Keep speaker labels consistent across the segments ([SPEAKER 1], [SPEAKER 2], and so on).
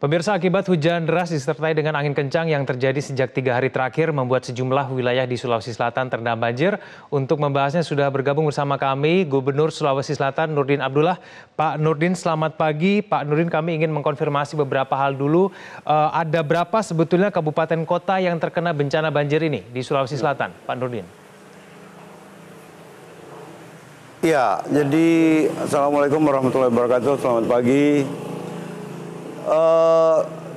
[SPEAKER 1] Pemirsa, akibat hujan deras disertai dengan angin kencang yang terjadi sejak 3 hari terakhir membuat sejumlah wilayah di Sulawesi Selatan terendam banjir. Untuk membahasnya sudah bergabung bersama kami Gubernur Sulawesi Selatan Nurdin Abdullah. Pak Nurdin, selamat pagi. Pak Nurdin, kami ingin mengkonfirmasi beberapa hal dulu. Ada berapa sebetulnya kabupaten kota yang terkena bencana banjir ini di Sulawesi Selatan, Pak Nurdin?
[SPEAKER 2] Ya, jadi Assalamualaikum warahmatullahi wabarakatuh. Selamat pagi.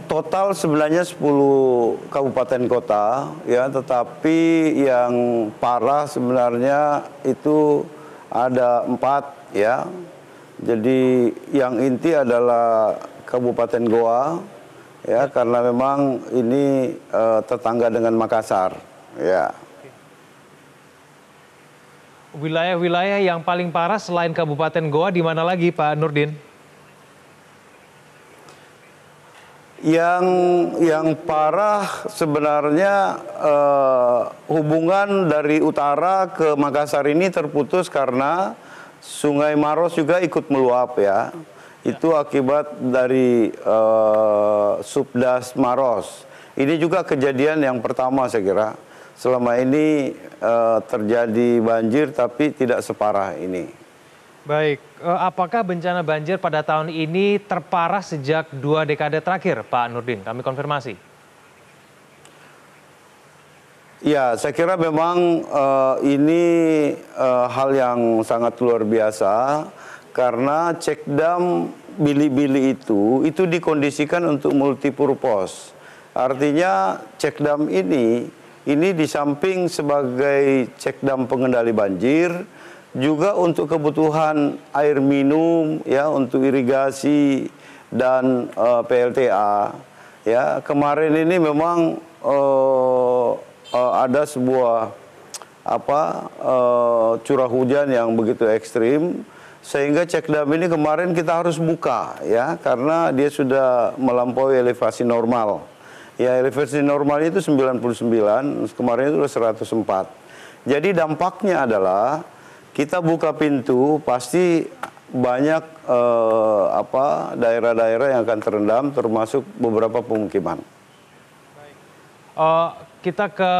[SPEAKER 2] Total sebenarnya 10 kabupaten kota, ya, tetapi yang parah sebenarnya itu ada 4, ya. Jadi yang inti adalah Kabupaten Goa, ya, karena memang ini tetangga dengan Makassar, ya.
[SPEAKER 1] Wilayah-wilayah yang paling parah selain Kabupaten Goa di mana lagi, Pak Nurdin?
[SPEAKER 2] Yang parah sebenarnya hubungan dari utara ke Makassar ini terputus karena Sungai Maros juga ikut meluap, ya. Itu akibat dari Subdas Maros. Ini juga kejadian yang pertama saya kira. Selama ini terjadi banjir tapi tidak separah ini.
[SPEAKER 1] Baik, apakah bencana banjir pada tahun ini terparah sejak 2 dekade terakhir, Pak Nurdin? Kami konfirmasi.
[SPEAKER 2] Ya, saya kira memang ini hal yang sangat luar biasa karena cekdam Bili-Bili itu dikondisikan untuk multipurpose. Artinya cekdam ini di samping sebagai cekdam pengendali banjir, juga untuk kebutuhan air minum, ya, untuk irigasi dan PLTA. Ya, kemarin ini memang ada sebuah curah hujan yang begitu ekstrim sehingga cekdam ini kemarin kita harus buka, ya, karena dia sudah melampaui elevasi normal. Ya, elevasi normal itu 99, kemarin itu 104. Jadi dampaknya adalah kita buka pintu, pasti banyak daerah-daerah yang akan terendam, termasuk beberapa pemukiman.
[SPEAKER 1] Kita ke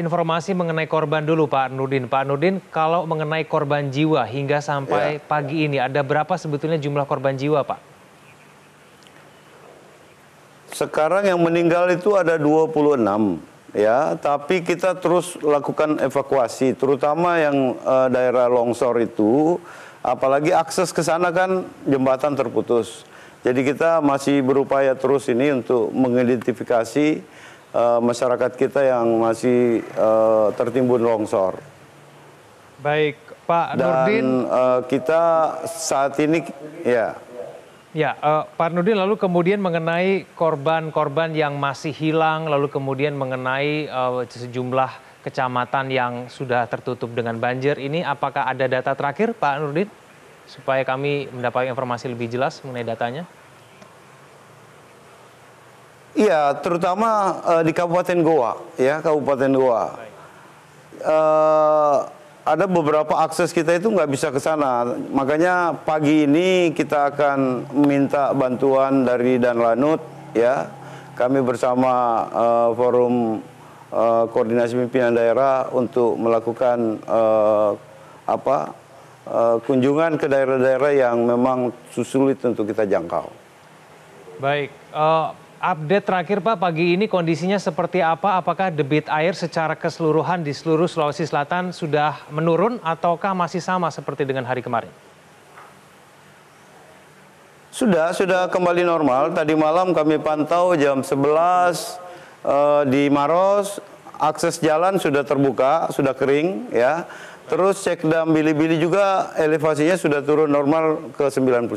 [SPEAKER 1] informasi mengenai korban dulu, Pak Nurdin. Pak Nurdin, kalau mengenai korban jiwa hingga sampai pagi ini, ada berapa sebetulnya jumlah korban jiwa, Pak?
[SPEAKER 2] Sekarang yang meninggal itu ada 26. Ya, tapi kita terus lakukan evakuasi, terutama yang daerah longsor itu, apalagi akses ke sana kan jembatan terputus. Jadi kita masih berupaya terus ini untuk mengidentifikasi masyarakat kita yang masih tertimbun longsor.
[SPEAKER 1] Baik, Pak Nurdin.
[SPEAKER 2] Dan kita saat ini, ya.
[SPEAKER 1] Ya, Pak Nurdin, lalu kemudian mengenai korban-korban yang masih hilang, lalu kemudian mengenai sejumlah kecamatan yang sudah tertutup dengan banjir ini, apakah ada data terakhir, Pak Nurdin, supaya kami mendapatkan informasi lebih jelas mengenai datanya?
[SPEAKER 2] Iya, terutama di Kabupaten Goa, ya, Kabupaten Goa. Ada beberapa akses kita itu nggak bisa ke sana. Makanya pagi ini kita akan minta bantuan dari Danlanut, ya. Kami bersama Forum Koordinasi Pimpinan Daerah untuk melakukan kunjungan ke daerah-daerah yang memang sulit untuk kita jangkau.
[SPEAKER 1] Baik, update terakhir, Pak, pagi ini kondisinya seperti apa? Apakah debit air secara keseluruhan di seluruh Sulawesi Selatan sudah menurun ataukah masih sama seperti dengan hari kemarin?
[SPEAKER 2] Sudah kembali normal. Tadi malam kami pantau jam 11 di Maros, akses jalan sudah terbuka, sudah kering, ya. Terus cekdam Bili-Bili juga elevasinya sudah turun normal ke 99.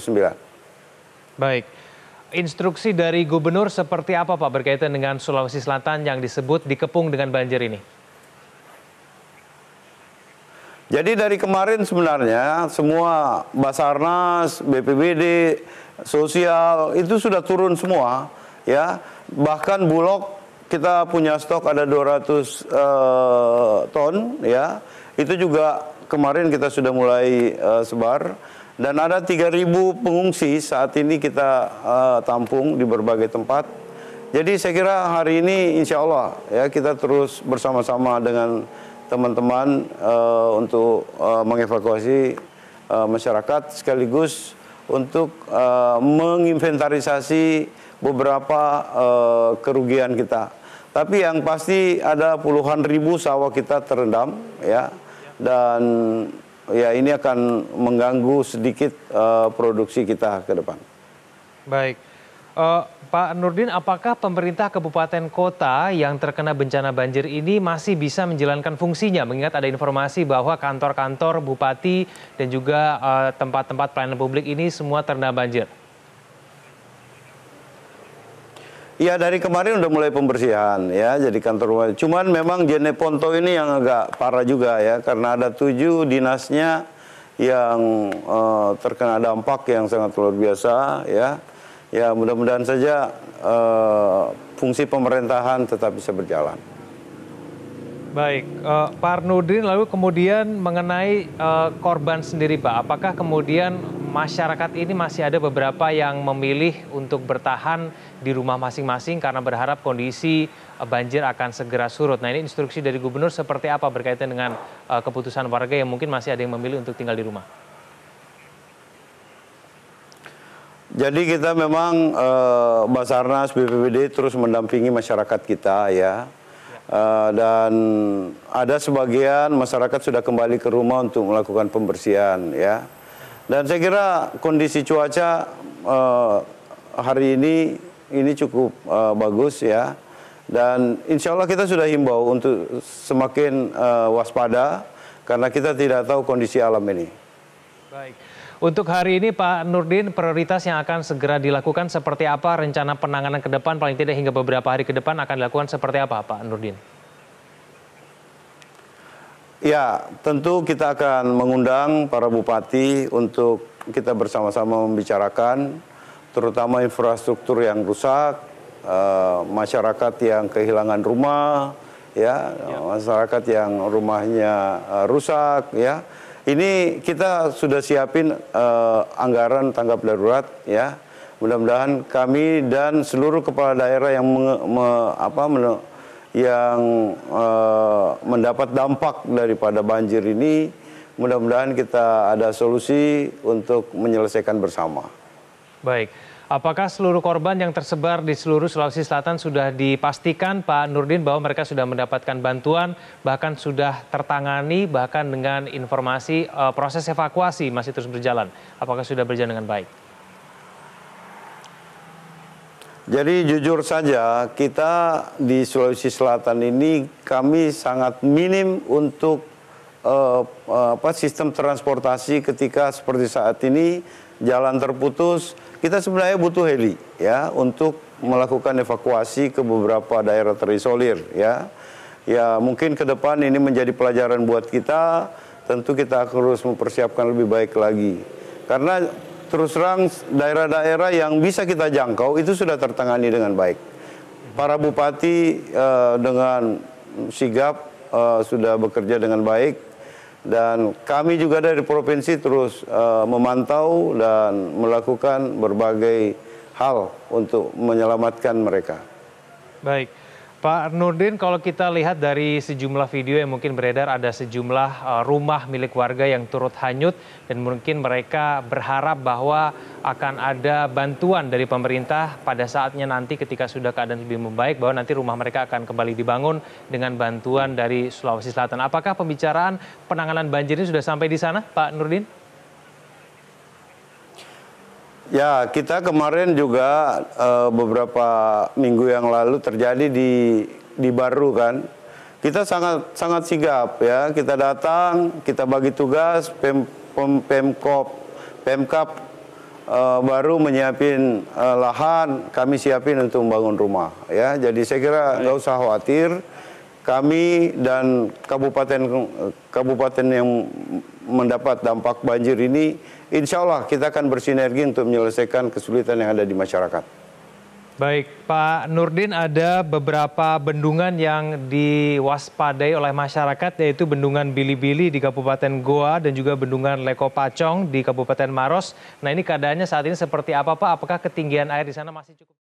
[SPEAKER 1] Baik. Instruksi dari gubernur seperti apa, Pak, berkaitan dengan Sulawesi Selatan yang disebut dikepung dengan banjir ini?
[SPEAKER 2] Jadi dari kemarin sebenarnya semua Basarnas, BPBD, sosial itu sudah turun semua, ya. Bahkan Bulog kita punya stok ada 200 ton, ya. Itu juga kemarin kita sudah mulai sebar. Dan ada 3.000 pengungsi saat ini kita tampung di berbagai tempat. Jadi saya kira hari ini insya Allah ya kita terus bersama-sama dengan teman-teman untuk mengevakuasi masyarakat sekaligus untuk menginventarisasi beberapa kerugian kita. Tapi yang pasti ada puluhan ribu sawah kita terendam ya, dan ya ini akan mengganggu sedikit produksi kita ke depan.
[SPEAKER 1] Baik. Pak Nurdin, apakah pemerintah kabupaten kota yang terkena bencana banjir ini masih bisa menjalankan fungsinya? Mengingat ada informasi bahwa kantor-kantor bupati dan juga tempat-tempat pelayanan publik ini semua terendam banjir.
[SPEAKER 2] Ya, dari kemarin udah mulai pembersihan ya, jadi kantor. Cuman memang Jeneponto ini yang agak parah juga ya, karena ada 7 dinasnya yang terkena dampak yang sangat luar biasa ya. Ya, mudah-mudahan saja fungsi pemerintahan tetap bisa berjalan.
[SPEAKER 1] Baik, Pak Nurdin, lalu kemudian mengenai korban sendiri Pak, apakah kemudian masyarakat ini masih ada beberapa yang memilih untuk bertahan di rumah masing-masing karena berharap kondisi banjir akan segera surut. Nah, ini instruksi dari gubernur seperti apa berkaitan dengan keputusan warga yang mungkin masih ada yang memilih untuk tinggal di rumah?
[SPEAKER 2] Jadi kita memang Basarnas, BPBD terus mendampingi masyarakat kita ya. Dan ada sebagian masyarakat sudah kembali ke rumah untuk melakukan pembersihan ya. Dan saya kira kondisi cuaca hari ini cukup bagus ya. Dan insya Allah kita sudah himbau untuk semakin waspada karena kita tidak tahu kondisi alam ini.
[SPEAKER 1] Baik. Untuk hari ini Pak Nurdin, prioritas yang akan segera dilakukan seperti apa? Rencana penanganan ke depan paling tidak hingga beberapa hari ke depan akan dilakukan seperti apa Pak Nurdin?
[SPEAKER 2] Ya, tentu kita akan mengundang para bupati untuk kita bersama-sama membicarakan terutama infrastruktur yang rusak, masyarakat yang kehilangan rumah, ya, masyarakat yang rumahnya rusak, ya. Ini kita sudah siapin anggaran tanggap darurat, ya. Mudah-mudahan kami dan seluruh kepala daerah yang mendapat dampak daripada banjir ini, mudah-mudahan kita ada solusi untuk menyelesaikan bersama.
[SPEAKER 1] Baik. Apakah seluruh korban yang tersebar di seluruh Sulawesi Selatan sudah dipastikan Pak Nurdin bahwa mereka sudah mendapatkan bantuan, bahkan sudah tertangani, bahkan dengan informasi proses evakuasi masih terus berjalan? Apakah sudah berjalan dengan baik?
[SPEAKER 2] Jadi jujur saja kita di Sulawesi Selatan ini kami sangat minim untuk sistem transportasi ketika seperti saat ini jalan terputus. Kita sebenarnya butuh heli ya untuk melakukan evakuasi ke beberapa daerah terisolir ya. Ya mungkin ke depan ini menjadi pelajaran buat kita, tentu kita harus mempersiapkan lebih baik lagi. Karena terus terang daerah-daerah yang bisa kita jangkau itu sudah tertangani dengan baik. Para bupati dengan sigap sudah bekerja dengan baik. Dan kami juga dari provinsi terus memantau dan melakukan berbagai hal untuk menyelamatkan mereka.
[SPEAKER 1] Baik, Pak Nurdin, kalau kita lihat dari sejumlah video yang mungkin beredar, ada sejumlah rumah milik warga yang turut hanyut dan mungkin mereka berharap bahwa akan ada bantuan dari pemerintah pada saatnya nanti ketika sudah keadaan lebih membaik, bahwa nanti rumah mereka akan kembali dibangun dengan bantuan dari Sulawesi Selatan. Apakah pembicaraan penanganan banjir ini sudah sampai di sana, Pak Nurdin?
[SPEAKER 2] Ya, kita kemarin juga beberapa minggu yang lalu terjadi di Baru kan. Kita sangat sigap ya. Kita datang, kita bagi tugas, Pemkap baru menyiapin lahan, kami siapin untuk membangun rumah ya. Jadi saya kira nggak usah khawatir. Kami dan kabupaten yang mendapat dampak banjir ini, insya Allah kita akan bersinergi untuk menyelesaikan kesulitan yang ada di masyarakat.
[SPEAKER 1] Baik, Pak Nurdin, ada beberapa bendungan yang diwaspadai oleh masyarakat, yaitu Bendungan Bili-Bili di Kabupaten Goa dan juga Bendungan Leko Pacong di Kabupaten Maros. Nah, ini keadaannya saat ini seperti apa, Pak? Apakah ketinggian air di sana masih cukup?